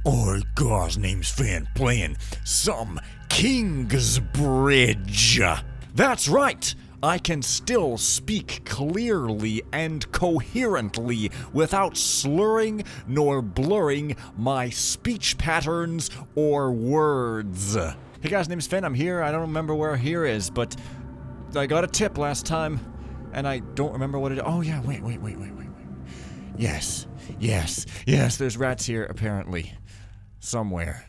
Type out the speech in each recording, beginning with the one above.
Oi, guy's name's Fan playing some Kingsbridge. That's right! I can still speak clearly and coherently without slurring nor blurring my speech patterns or words. Hey guys, name's Fen. I'm here. I don't remember where here is, but I got a tip last time, and I don't remember what it is. Oh yeah, wait. Yes, there's rats here, apparently. Somewhere.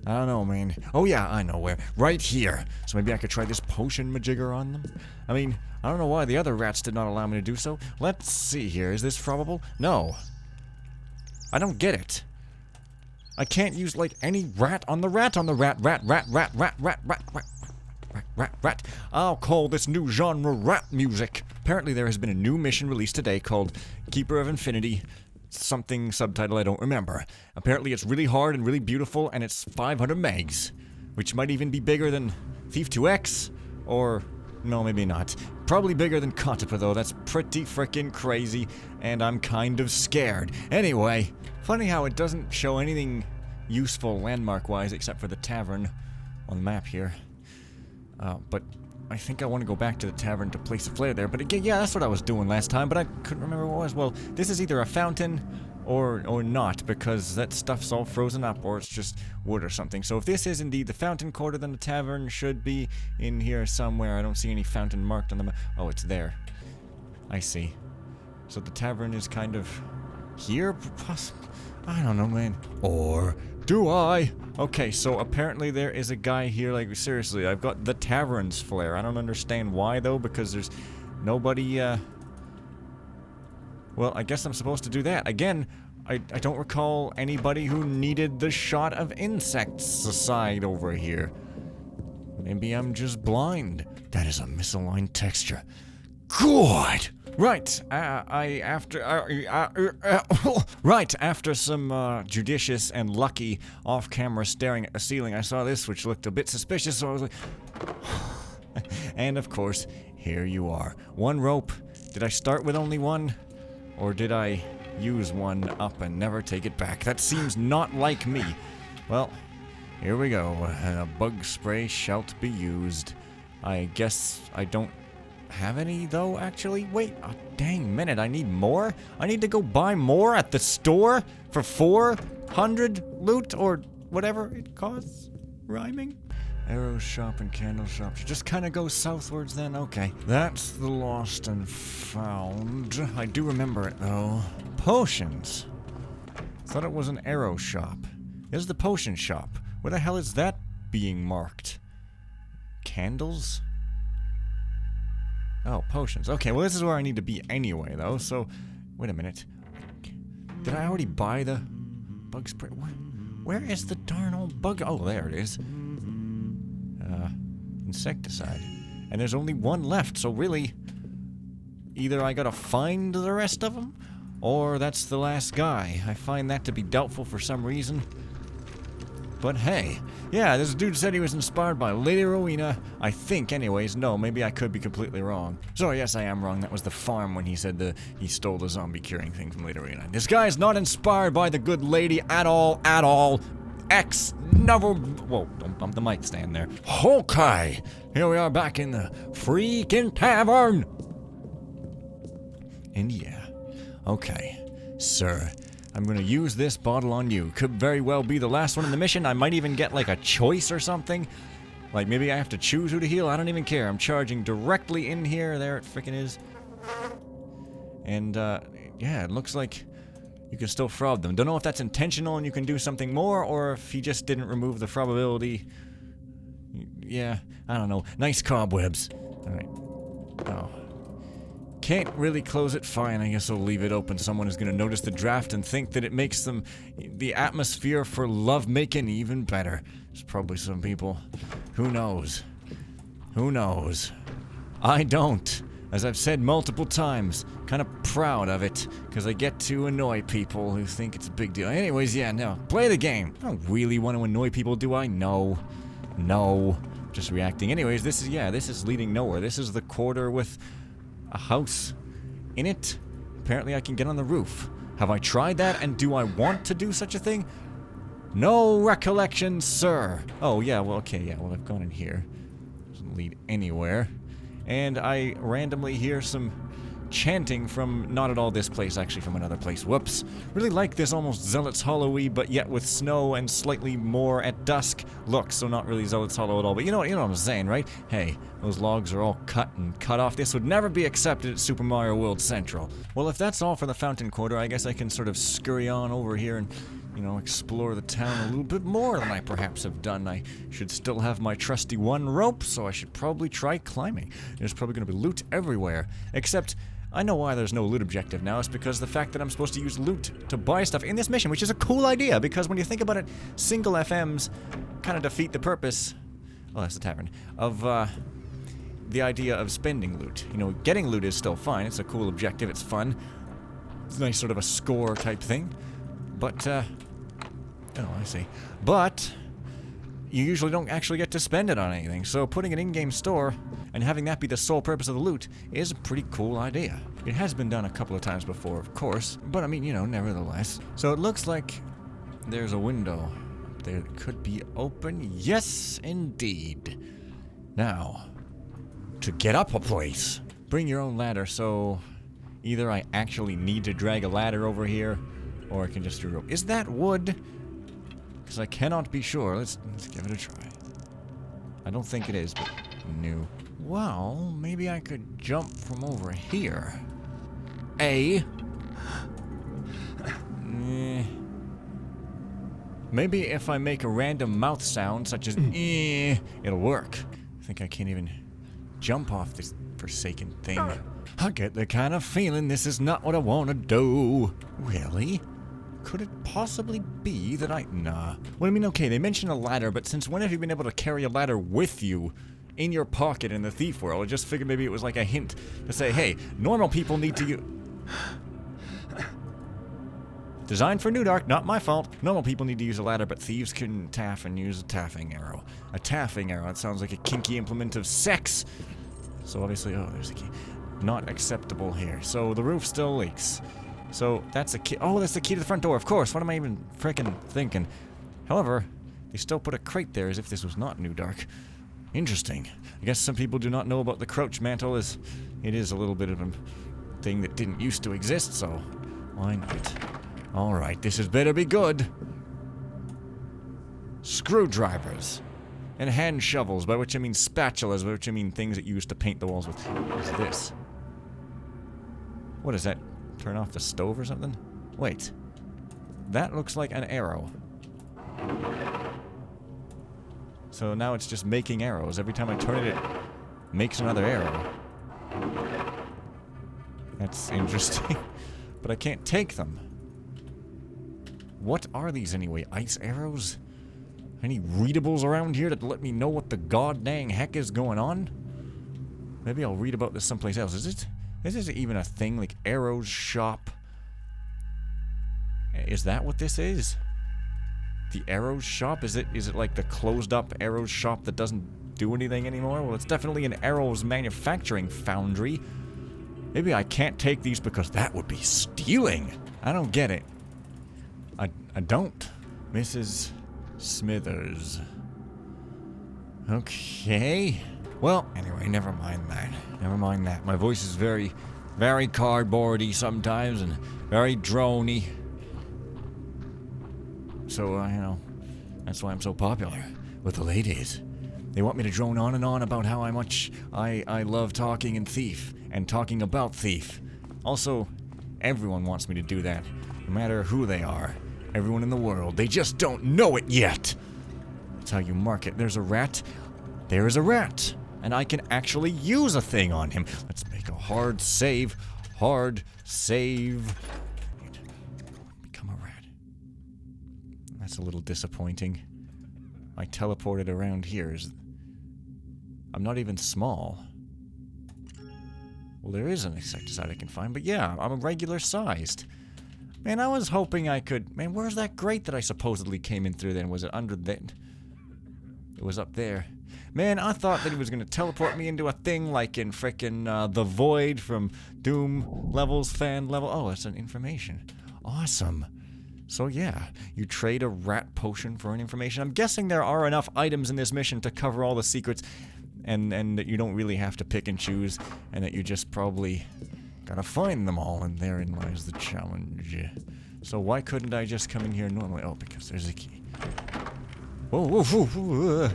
I don't know, man. Oh yeah, I know where. Right here. So maybe I could try this potion majigger on them? I mean, I don't know why the other rats did not allow me to do so. Let's see here. Is this probable? No. I don't get it. I can't use, like, any rat on the rat. Rat. I'll call this new genre rap music. Apparently there has been a new mission released today called Keeper of Infinity. Something subtitle I don't remember. Apparently it's really hard and really beautiful, and it's 500 megs, which might even be bigger than Thief 2X, or no, maybe not. Probably bigger than Culprit though. That's pretty freaking crazy, and I'm kind of scared. Anyway, funny how it doesn't show anything useful landmark-wise except for the tavern on the map here. But I think I want to go back to the tavern to place a flare there. But again, yeah, that's what I was doing last time, but I couldn't remember what it was. Well, this is either a fountain or not, because that stuff's all frozen up, or it's just wood or something. So if this is indeed the fountain quarter, then the tavern should be in here somewhere. I don't see any fountain marked on the map. Oh, it's there. I see. So the tavern is kind of here? I don't know, man. Or do I? Okay, so apparently there is a guy here, like, seriously, I've got the tavern's flare. I don't understand why, though, because there's nobody, well, I guess I'm supposed to do that. Again, I don't recall anybody who needed the shot of insects aside over here. Maybe I'm just blind. That is a misaligned texture. Good! Right, after some judicious and lucky off-camera staring at the ceiling, I saw this, which looked a bit suspicious, so I was like... And of course, here you are. One rope. Did I start with only one? Or did I use one up and never take it back? That seems not like me. Well, here we go. A bug spray shalt be used. I guess I don't have any, though, actually? Wait a dang minute, I need more? I need to go buy more at the store for 400 loot, or whatever it costs? Rhyming? Arrow shop and candle shop. Just kind of go southwards then? Okay. That's the lost and found. I do remember it, though. Potions. Thought it was an arrow shop. There's the potion shop. Where the hell is that being marked? Candles? Oh, potions. Okay, well this is where I need to be anyway, though, so... Wait a minute. Did I already buy the bug spray? Where is the darn old bug? Oh, there it is. Insecticide. And there's only one left, so really... Either I gotta find the rest of them, or that's the last guy. I find that to be doubtful for some reason. But hey, yeah, this dude said he was inspired by Lady Rowena. I think, anyways. No, maybe I could be completely wrong. So yes, I am wrong. That was the farm when he said he stole the zombie curing thing from Lady Rowena. This guy is not inspired by the good lady at all. Never. Whoa, don't bump the mic stand there. Okay, here we are back in the freaking tavern. And yeah, okay, sir. I'm gonna use this bottle on you. Could very well be the last one in the mission. I might even get, like, a choice or something. Like, maybe I have to choose who to heal. I don't even care. I'm charging directly in here. There it frickin' is. And, yeah, it looks like you can still fraud them. Don't know if that's intentional and you can do something more, or if he just didn't remove the probability. Yeah, I don't know. Nice cobwebs. Alright. Oh. Can't really close it. Fine, I guess I'll leave it open. Someone is going to notice the draft and think that it makes the atmosphere for lovemaking even better. There's probably some people. Who knows? Who knows? I don't. As I've said multiple times, kind of proud of it, because I get to annoy people who think it's a big deal. Anyways, yeah, no. Play the game. I don't really want to annoy people, do I? No. No. Just reacting. Anyways, this is leading nowhere. This is the quarter with a house in it. Apparently I can get on the roof. Have I tried that, and do I want to do such a thing? No recollection, sir. Oh, yeah, well, okay, yeah, well, I've gone in here. Doesn't lead anywhere. And I randomly hear some chanting from not at all this place, actually from another place. Whoops. Really like this almost Zealot's Hollow-y, but yet with snow and slightly more at dusk look, so not really Zealot's Hollow at all. But you know what I'm saying, right? Hey, those logs are all cut and cut off. This would never be accepted at Super Mario World Central. Well, if that's all for the Fountain Quarter, I guess I can sort of scurry on over here and, you know, explore the town a little bit more than I perhaps have done. I should still have my trusty one rope, so I should probably try climbing. There's probably going to be loot everywhere, except I know why there's no loot objective now. It's because the fact that I'm supposed to use loot to buy stuff in this mission, which is a cool idea, because when you think about it, single FMs kind of defeat the purpose, oh, that's the tavern, of the idea of spending loot. You know, getting loot is still fine. It's a cool objective. It's fun. It's a nice sort of a score type thing. But, oh, I see. But you usually don't actually get to spend it on anything, so putting an in-game store and having that be the sole purpose of the loot is a pretty cool idea. It has been done a couple of times before, of course, but I mean, you know, nevertheless. So it looks like there's a window up there that could be open. Yes, indeed. Now, to get up a place, bring your own ladder, so either I actually need to drag a ladder over here, or I can just do rope. Is that wood? Because I cannot be sure. Let's give it a try. I don't think it is, but no. Well, maybe I could jump from over here. Maybe if I make a random mouth sound, such as it'll work. I think I can't even jump off this forsaken thing. I get the kind of feeling this is not what I want to do. Really? Could it possibly be that Nah. Well, I mean, okay, they mentioned a ladder, but since when have you been able to carry a ladder with you in your pocket in the thief world? I just figured maybe it was like a hint to say, hey, normal people need to use... Designed for New Dark, not my fault. Normal people need to use a ladder, but thieves can taff and use a taffing arrow. A taffing arrow, that sounds like a kinky implement of sex. So obviously, oh, there's a key. Not acceptable here. So the roof still leaks. So that's a key. Oh, that's the key to the front door, of course. What am I even frickin' thinking? However, they still put a crate there as if this was not New Dark. Interesting. I guess some people do not know about the crouch mantle, as it is a little bit of a thing that didn't used to exist, so why not? Alright, this had better be good. Screwdrivers. And hand shovels, by which I mean spatulas, by which I mean things that you used to paint the walls with. What's this? What is that? Turn off the stove or something? Wait. That looks like an arrow. So now it's just making arrows. Every time I turn it, it makes another arrow. That's interesting. But I can't take them. What are these anyway? Ice arrows? Any readables around here that let me know what the god dang heck is going on? Maybe I'll read about this someplace else. Is this even a thing? Like Arrows Shop? Is that what this is? The Arrows Shop? Is it like the closed up Arrows Shop that doesn't do anything anymore? Well, it's definitely an arrows manufacturing foundry. Maybe I can't take these because that would be stealing. I don't get it. I don't. Mrs. Smithers. Okay. Well, anyway, never mind that. Never mind that. My voice is very, very cardboardy sometimes and very drony. So, you know, that's why I'm so popular with the ladies. They want me to drone on and on about how much I love talking in Thief and talking about Thief. Also, everyone wants me to do that, no matter who they are. Everyone in the world. They just don't know it yet. That's how you market. There's a rat. There is a rat. And I can actually use a thing on him. Let's make a hard save. Hard save. Become a rat. That's a little disappointing. I teleported around here. I'm not even small. Well, there is an insecticide I can find, but yeah, I'm a regular sized. Man, I was hoping I could... Man, where's that grate that I supposedly came in through then? Was it under that? It was up there. Man, I thought that he was going to teleport me into a thing like in frickin' The Void from Doom Levels, fan level. Oh, that's an information. Awesome. So yeah, you trade a rat potion for an information. I'm guessing there are enough items in this mission to cover all the secrets, and that you don't really have to pick and choose, and that you just probably gotta find them all, and therein lies the challenge. So why couldn't I just come in here normally? Oh, because there's a key. Whoa, whoa, whoa, whoa.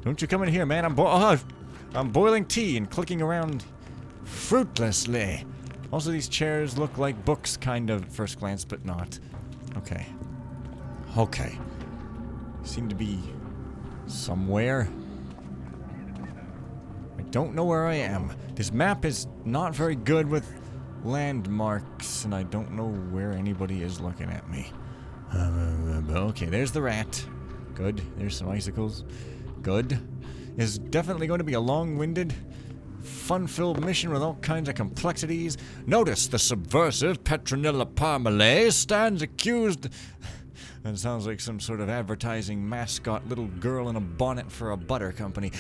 Don't you come in here, man. I'm boiling tea and clicking around fruitlessly. Also, these chairs look like books, kind of, at first glance, but not. Okay. Okay. Seem to be somewhere. I don't know where I am. This map is not very good with landmarks, and I don't know where anybody is looking at me. Okay, there's the rat. Good. There's some icicles. Good. It's definitely going to be a long-winded, fun-filled mission with all kinds of complexities. Notice the subversive Petronilla Parmalee stands accused... That sounds like some sort of advertising mascot little girl in a bonnet for a butter company. In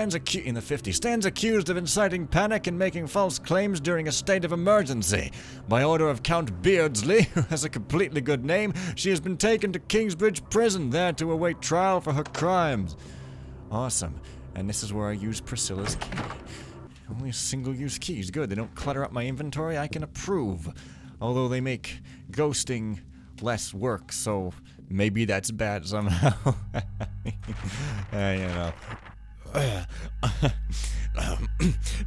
the 50s. Stands accused of inciting panic and making false claims during a state of emergency. By order of Count Beardsley, who has a completely good name, she has been taken to Kingsbridge prison, there to await trial for her crimes. Awesome. And this is where I use Priscilla's key. Only single-use keys. Good. They don't clutter up my inventory. I can approve. Although they make ghosting less work, so maybe that's bad somehow. You know.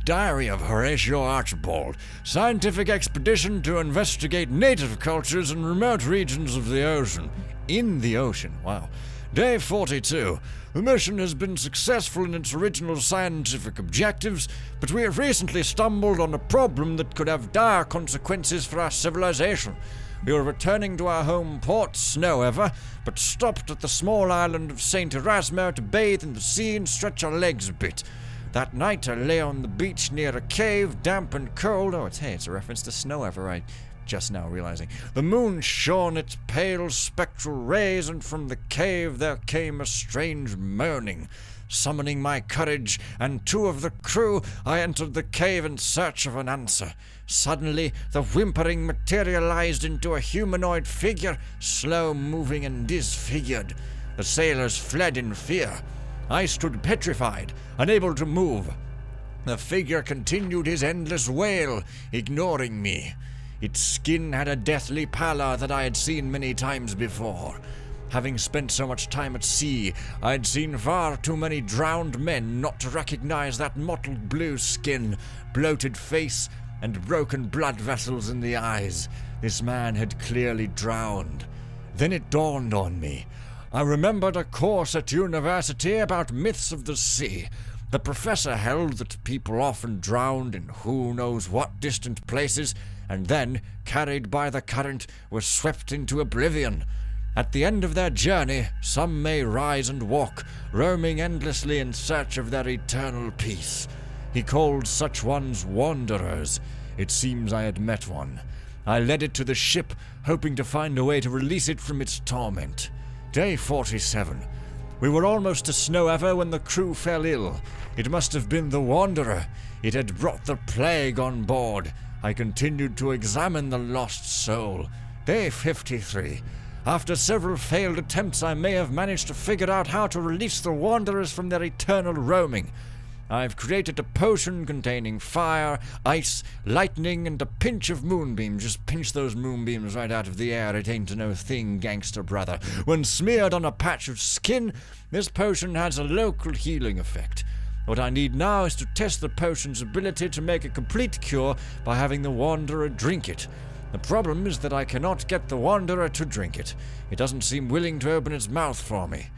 Diary of Horatio Archibald. Scientific expedition to investigate native cultures in remote regions of the ocean. In the ocean. Wow. Day 42. The mission has been successful in its original scientific objectives, but we have recently stumbled on a problem that could have dire consequences for our civilization. We were returning to our home port, Snowever, but stopped at the small island of St. Erasmo to bathe in the sea and stretch our legs a bit. That night I lay on the beach near a cave, damp and cold. Oh, it's a reference to Snowever, right? Just now realizing. The moon shone its pale spectral rays, and from the cave there came a strange moaning. Summoning my courage and two of the crew, I entered the cave in search of an answer. Suddenly, the whimpering materialized into a humanoid figure, slow-moving and disfigured. The sailors fled in fear. I stood petrified, unable to move. The figure continued his endless wail, ignoring me. Its skin had a deathly pallor that I had seen many times before. Having spent so much time at sea, I had seen far too many drowned men not to recognize that mottled blue skin, bloated face, and broken blood vessels in the eyes. This man had clearly drowned. Then it dawned on me. I remembered a course at university about myths of the sea. The professor held that people often drowned in who knows what distant places, and then, carried by the current, were swept into oblivion. At the end of their journey, some may rise and walk, roaming endlessly in search of their eternal peace. He called such ones wanderers. It seems I had met one. I led it to the ship, hoping to find a way to release it from its torment. Day 47. We were almost to Snowever when the crew fell ill. It must have been the Wanderer. It had brought the plague on board. I continued to examine the lost soul. Day 53. After several failed attempts, I may have managed to figure out how to release the Wanderers from their eternal roaming. I've created a potion containing fire, ice, lightning, and a pinch of moonbeams. Just pinch those moonbeams right out of the air. It ain't no thing, gangster brother. When smeared on a patch of skin, this potion has a local healing effect. What I need now is to test the potion's ability to make a complete cure by having the Wanderer drink it. The problem is that I cannot get the Wanderer to drink it. It doesn't seem willing to open its mouth for me.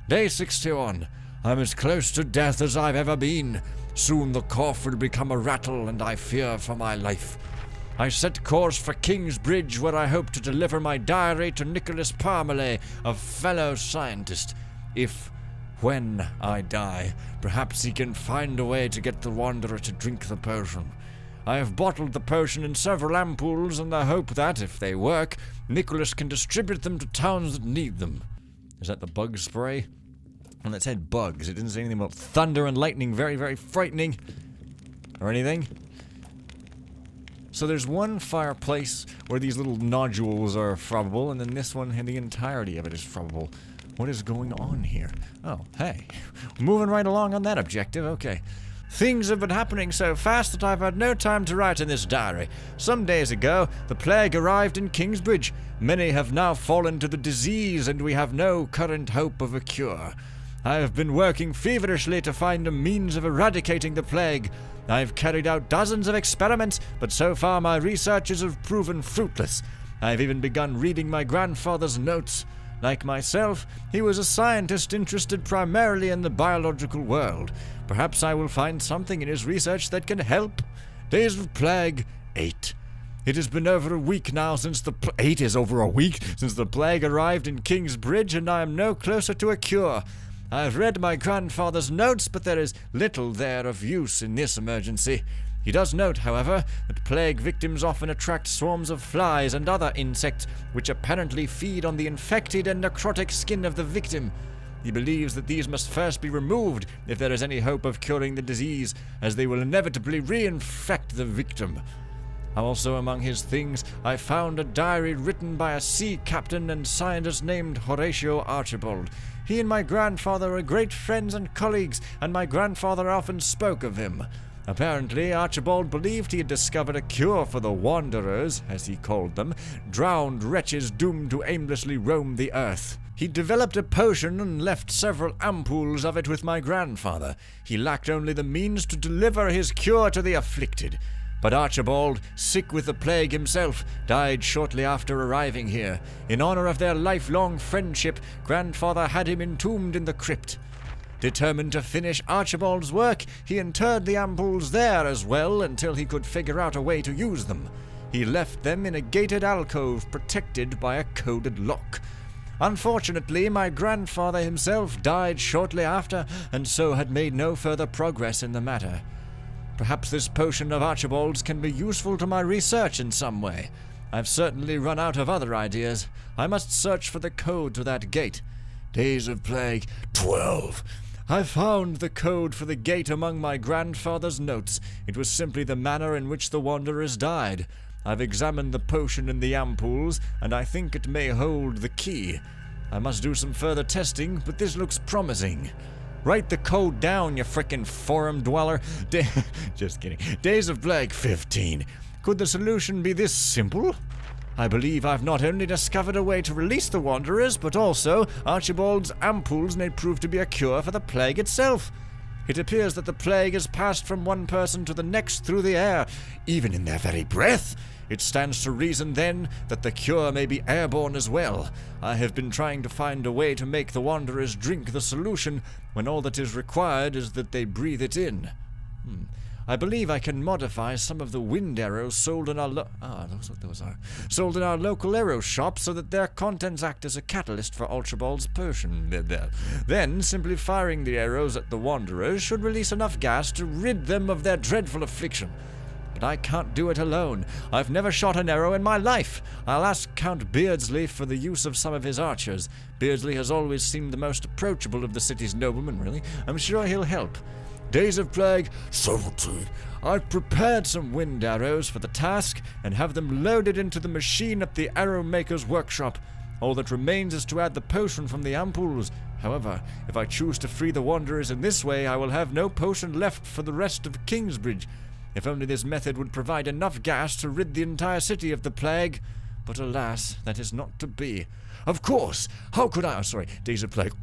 Day 61. I'm as close to death as I've ever been. Soon the cough will become a rattle, and I fear for my life. I set course for Kingsbridge, where I hope to deliver my diary to Nicholas Parmalee, a fellow scientist. When I die, perhaps he can find a way to get the Wanderer to drink the potion. I have bottled the potion in several ampoules in the hope that, if they work, Nicholas can distribute them to towns that need them. Is that the bug spray? Well, it said bugs. It didn't say anything about thunder and lightning. Very, very frightening. Or anything. So there's one fireplace where these little nodules are probable, and then this one, and the entirety of it is probable. What is going on here? Oh, hey. Moving right along on that objective, okay. Things have been happening so fast that I've had no time to write in this diary. Some days ago, the plague arrived in Kingsbridge. Many have now fallen to the disease, and we have no current hope of a cure. I have been working feverishly to find a means of eradicating the plague. I have carried out dozens of experiments, but so far my researches have proven fruitless. I have even begun reading my grandfather's notes. Like myself, he was a scientist interested primarily in the biological world. Perhaps I will find something in his research that can help. Days of Plague 8. It has been over a week now since the 8 is over a week since the plague arrived in Kingsbridge, and I am no closer to a cure. I have read my grandfather's notes, but there is little there of use in this emergency. He does note, however, that plague victims often attract swarms of flies and other insects, which apparently feed on the infected and necrotic skin of the victim. He believes that these must first be removed if there is any hope of curing the disease, as they will inevitably reinfect the victim. Also among his things, I found a diary written by a sea captain and scientist named Horatio Archibald. He and my grandfather were great friends and colleagues, and my grandfather often spoke of him. Apparently, Archibald believed he had discovered a cure for the wanderers, as he called them, drowned wretches doomed to aimlessly roam the earth. He developed a potion and left several ampoules of it with my grandfather. He lacked only the means to deliver his cure to the afflicted. But Archibald, sick with the plague himself, died shortly after arriving here. In honor of their lifelong friendship, Grandfather had him entombed in the crypt. Determined to finish Archibald's work, he interred the ampoules there as well until he could figure out a way to use them. He left them in a gated alcove protected by a coded lock. Unfortunately, my grandfather himself died shortly after, and so had made no further progress in the matter. Perhaps this potion of Archibald's can be useful to my research in some way. I've certainly run out of other ideas. I must search for the code to that gate. Days of Plague 12. I found the code for the gate among my grandfather's notes. It was simply the manner in which the wanderers died. I've examined the potion in the ampoules, and I think it may hold the key. I must do some further testing, but this looks promising. Write the code down, you frickin' forum dweller. Just kidding. Days of Plague 15. Could the solution be this simple? I believe I've not only discovered a way to release the wanderers, but also Archibald's ampoules may prove to be a cure for the plague itself. It appears that the plague has passed from one person to the next through the air, even in their very breath. It stands to reason, then, that the cure may be airborne as well. I have been trying to find a way to make the wanderers drink the solution, when all that is required is that they breathe it in. I believe I can modify some of the wind arrows sold in our sold in our local arrow shop so that their contents act as a catalyst for Archibald's potion. Then, simply firing the arrows at the wanderers should release enough gas to rid them of their dreadful affliction. But I can't do it alone. I've never shot an arrow in my life. I'll ask Count Beardsley for the use of some of his archers. Beardsley has always seemed the most approachable of the city's noblemen, really. I'm sure he'll help. Days of Plague 17. I've prepared some wind arrows for the task and have them loaded into the machine at the arrow maker's workshop. All that remains is to add the potion from the ampoules. However, if I choose to free the wanderers in this way, I will have no potion left for the rest of Kingsbridge. If only this method would provide enough gas to rid the entire city of the plague. But alas, that is not to be. Of course, how could I... Days of Plague.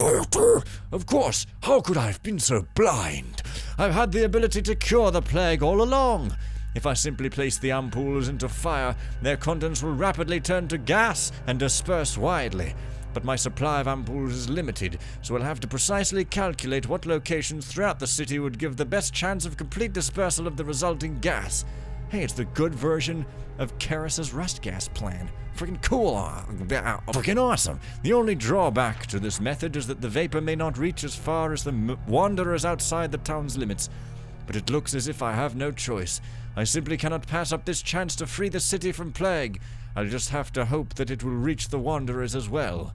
Of course, how could I have been so blind? I've had the ability to cure the plague all along. If I simply place the ampoules into fire, their contents will rapidly turn to gas and disperse widely. But my supply of ampoules is limited, so I'll have to precisely calculate what locations throughout the city would give the best chance of complete dispersal of the resulting gas. Hey, it's the good version of Karis's rust gas plan. Freaking cool. Freaking awesome. The only drawback to this method is that the vapor may not reach as far as the wanderers outside the town's limits. But it looks as if I have no choice. I simply cannot pass up this chance to free the city from plague. I'll just have to hope that it will reach the wanderers as well.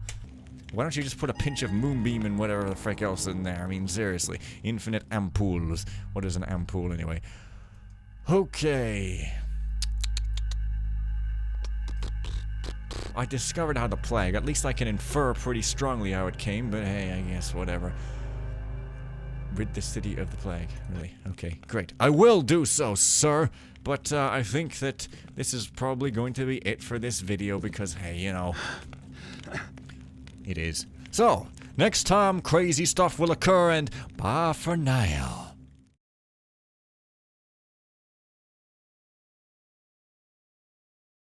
Why don't you just put a pinch of Moonbeam and whatever the frick else in there? I mean, seriously. Infinite ampoules. What is an ampoule, anyway? Okay. I discovered how the plague. At least I can infer pretty strongly how it came, but hey, I guess whatever. Rid the city of the plague. Really? Okay, great. I will do so, sir. But I think that this is probably going to be it for this video because, hey, you know, it is. So, next time crazy stuff will occur and bye for now.